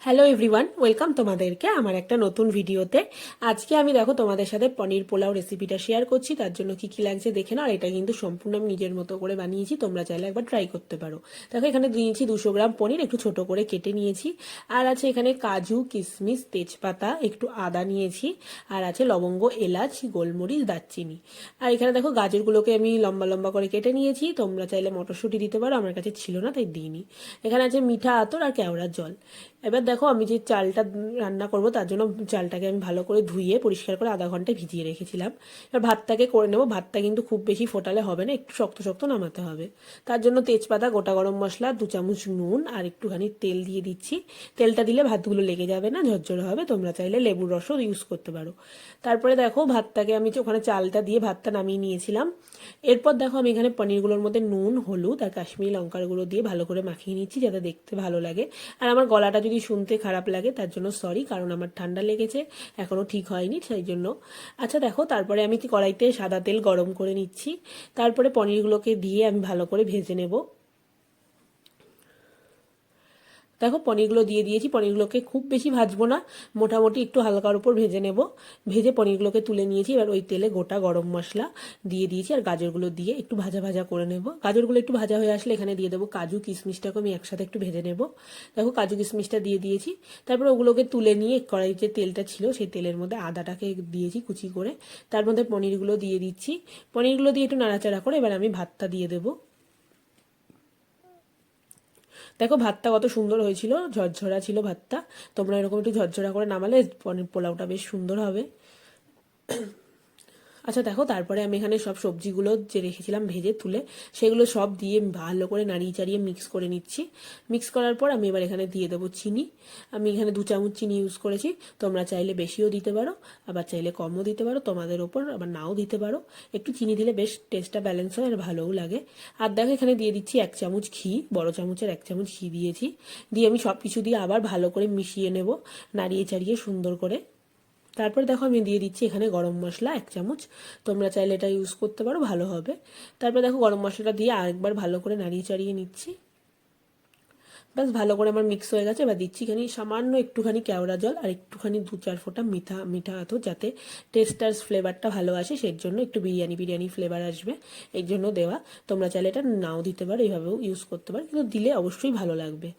Hello everyone, welcome তোমাদেরকে আমার একটা নতুন ভিডিওতে। আজকে আমি দেখো তোমাদের সাথে পনির পোলাও রেসিপিটা শেয়ার করছি। তার জন্য কি কি লাগছে দেখে নাও। আর এটা কিন্তু সম্পূর্ণ আমি নিজের মতো করে বানিয়েছি, তোমরা চাইলে একবার ট্রাই করতে পারো। দেখো এখানে নিয়েছি 200 গ্রাম পনির, একটু ছোট করে কেটে নিয়েছি। আর আছে এখানে কাজু, কিশমিশ, তেজপাতা, একটু আদা নিয়েছি। আর আছে লবঙ্গ, এলাচ, গোলমরিচ, দারচিনি। আর এখানে দেখো গাজরগুলোকে আমি লম্বা লম্বা করে কেটে নিয়েছি, তোমরা চাইলে মটরশুঁটি দিতে পারো, আমার কাছে ছিল না তাই দিইনি। এখানে আছে মিঠা আতর আর কেওড়ার জল। এবার দেখো আমি যে চালটা রান্না করব তার জন্য চালটাকে আমি ভালো করে ধুয়ে পরিষ্কার করে আধা ঘন্টা ভিজিয়ে রেখেছিলাম। এবার ভাতটাকে করে নেব। ভাতটা কিন্তু খুব বেশি ফোটালে হবে না, একটু শক্ত শক্ত নামাতে হবে। তার জন্য তেজপাতা, গোটা গরম মশলা, 2 চামচ নুন আর একটুখানি তেল দিয়ে দিচ্ছি। তেলটা দিলে ভাতগুলো লেগে যাবে না, ঝরঝরে হবে। তোমরা চাইলে লেবুর রসও ইউজ করতে পারো। তারপরে দেখো ভাতটাকে আমি ওখানে চালটা দিয়ে ভাতটা নামিয়ে নিয়েছিলাম। এরপর দেখো আমি এখানে পনিরগুলোর মধ্যে নুন, হলুদ আর কাশ্মীরি লঙ্কার গুঁড়ো দিয়ে ভালো করে মাখিয়ে নিচ্ছি, যাতে দেখতে ভালো লাগে। আর আমার গলাটা যদি শুনতে খারাপ লাগে তার জন্য সরি, কারণ আমার ঠান্ডা লেগেছে, এখনও ঠিক হয়নি সেই জন্য। আচ্ছা দেখো, তারপরে আমি কড়াইতে সাদা তেল গরম করে নিচ্ছি। তারপরে পনিরগুলোকে দিয়ে আমি ভালো করে ভেজে নেব। দেখো পনিরগুলো দিয়ে দিয়েছি। পনিরগুলোকে খুব বেশি ভাজবো না, মোটামুটি একটু হালকার উপর ভেজে নেব। ভেজে পনিরগুলোকে তুলে নিয়েছি। এবার ওই তেলে গোটা গরম মশলা দিয়ে দিয়েছি আর গাজরগুলো দিয়ে একটু ভাজা ভাজা করে নেব। গাজরগুলো একটু ভাজা হয়ে আসলে এখানে দিয়ে দেবো কাজু, কিশমিশটাকে আমি একসাথে একটু ভেজে নেব। দেখো কাজু কিশমিশটা দিয়ে দিয়েছি। তারপর ওগুলোকে তুলে নিয়ে কড়াই যে তেলটা ছিল সেই তেলের মধ্যে আদাটাকে দিয়েছি কুচি করে। তার মধ্যে পনিরগুলো দিয়ে দিচ্ছি। পনিরগুলো দিয়ে একটু নাড়াচাড়া করে এবার আমি ভাতটা দিয়ে দেবো। দেখো ভাতটা কত সুন্দর হয়েছিল, ঝরঝরা ছিল ভাতটা। তোমরা এরকম একটু ঝরঝরা করে নামালে পনির পোলাওটা বেশ সুন্দর হবে। আচ্ছা দেখো, তারপরে আমি এখানে সব সবজিগুলো যে রেখেছিলাম ভেজে তুলে, সেগুলো সব দিয়ে ভালো করে নাড়িয়ে চাড়িয়ে মিক্স করে নিচ্ছি। মিক্স করার পর আমি এবার এখানে দিয়ে দেবো চিনি। আমি এখানে 2 চামচ চিনি ইউজ করেছি। তোমরা চাইলে বেশিও দিতে পারো, আবার চাইলে কমও দিতে পারো, তোমাদের ওপর, আবার নাও দিতে পারো। একটু চিনি দিলে বেশ টেস্টটা ব্যালেন্স হয় আর ভালোও লাগে। আর দেখো এখানে দিয়ে দিচ্ছি 1 চামচ ঘি, বড় চামচের 1 চামচ ঘি দিয়েছি। দিয়ে আমি সব কিছু দিয়ে আবার ভালো করে মিশিয়ে নেব, নাড়িয়ে চাড়িয়ে সুন্দর করে। তারপর দেখো আমি দিয়ে দিচ্ছি এখানে গরম মশলা 1 চামচ। তোমরা চাইলে এটা ইউজ করতে পারো, ভালো হবে। তারপর দেখো গরম মশলাটা দিয়ে আরেকবার ভালো করে নাড়িয়ে চাড়িয়ে নিচ্ছি। ব্যাস ভালো করে আমার মিক্স হয়ে গেছে। এবার দিচ্ছি এখানে সামান্য একটুখানি কেওড়া জল আর একটুখানি 2-4 ফোঁটা মিঠা মিঠা আতো, যাতে টেস্টার ফ্লেভারটা ভালো আসে, সেই জন্য একটু বিরিয়ানি বিরিয়ানি ফ্লেভার আসবে, এই জন্য দেওয়া। তোমরা চাইলে এটা নাও দিতে পারো, এইভাবেও ইউজ করতে পারো, কিন্তু দিলে অবশ্যই ভালো লাগবে।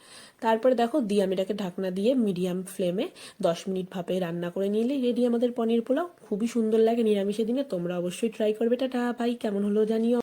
তারপরে দেখো দিয়ে আমি এটাকে ঢাকনা দিয়ে মিডিয়াম ফ্লেমে 10 মিনিট ভাপে রান্না করে নিলেই রেডি আমাদের পনির পোলাও। খুবই সুন্দর লাগে নিরামিষের দিনে, তোমরা অবশ্যই ট্রাই করবে। টাটা, ভাই কেমন হলো জানিও।